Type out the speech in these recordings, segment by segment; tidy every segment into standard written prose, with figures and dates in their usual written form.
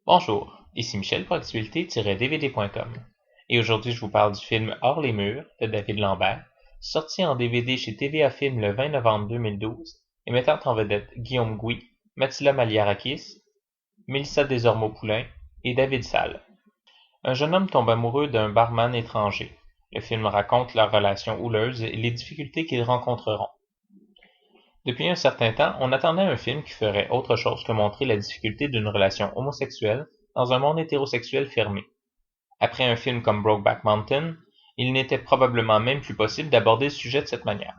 Bonjour, ici Michel pour Actualité-DVD.com et aujourd'hui je vous parle du film Hors les murs de David Lambert, sorti en DVD chez TVA Film le 20 novembre 2012 et mettant en vedette Guillaume Gouy, Mathilda Maliarakis, Mélissa Desormeaux-Poulain et David Salle. Un jeune homme tombe amoureux d'un barman étranger. Le film raconte leur relation houleuse et les difficultés qu'ils rencontreront. Depuis un certain temps, on attendait un film qui ferait autre chose que montrer la difficulté d'une relation homosexuelle dans un monde hétérosexuel fermé. Après un film comme Brokeback Mountain, il n'était probablement même plus possible d'aborder le sujet de cette manière.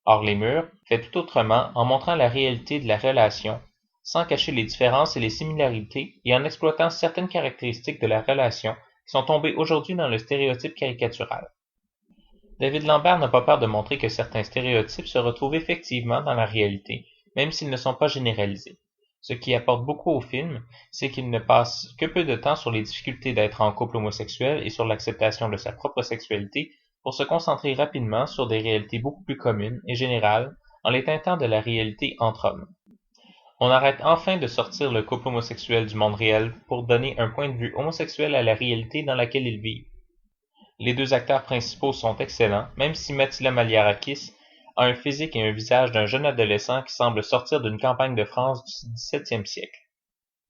Hors les murs fait tout autrement en montrant la réalité de la relation, sans cacher les différences et les similarités et en exploitant certaines caractéristiques de la relation qui sont tombées aujourd'hui dans le stéréotype caricatural. David Lambert n'a pas peur de montrer que certains stéréotypes se retrouvent effectivement dans la réalité, même s'ils ne sont pas généralisés. Ce qui apporte beaucoup au film, c'est qu'il ne passe que peu de temps sur les difficultés d'être en couple homosexuel et sur l'acceptation de sa propre sexualité pour se concentrer rapidement sur des réalités beaucoup plus communes et générales en les teintant de la réalité entre hommes. On arrête enfin de sortir le couple homosexuel du monde réel pour donner un point de vue homosexuel à la réalité dans laquelle ils vivent. Les deux acteurs principaux sont excellents, même si Mathilda Maliarakis a un physique et un visage d'un jeune adolescent qui semble sortir d'une campagne de France du XVIIe siècle.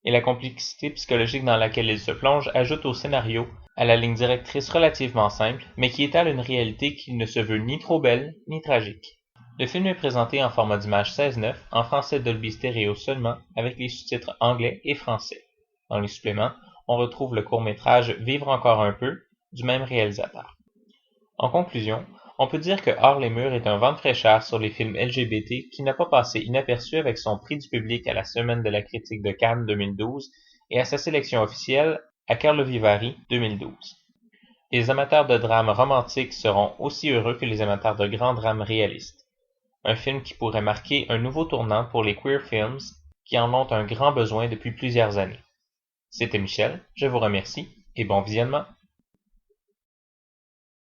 Et la complexité psychologique dans laquelle il se plonge ajoute au scénario, à la ligne directrice relativement simple, mais qui étale une réalité qui ne se veut ni trop belle, ni tragique. Le film est présenté en format d'image 16:9, en français Dolby Stereo seulement, avec les sous-titres anglais et français. Dans les suppléments, on retrouve le court-métrage Vivre encore un peu, du même réalisateur. En conclusion, on peut dire que Hors les murs est un vent de fraîcheur sur les films LGBT qui n'a pas passé inaperçu avec son prix du public à la Semaine de la critique de Cannes 2012 et à sa sélection officielle à Carlo Vivari 2012. Les amateurs de drames romantiques seront aussi heureux que les amateurs de grands drames réalistes. Un film qui pourrait marquer un nouveau tournant pour les queer films qui en ont un grand besoin depuis plusieurs années. C'était Michel, je vous remercie et bon visionnement.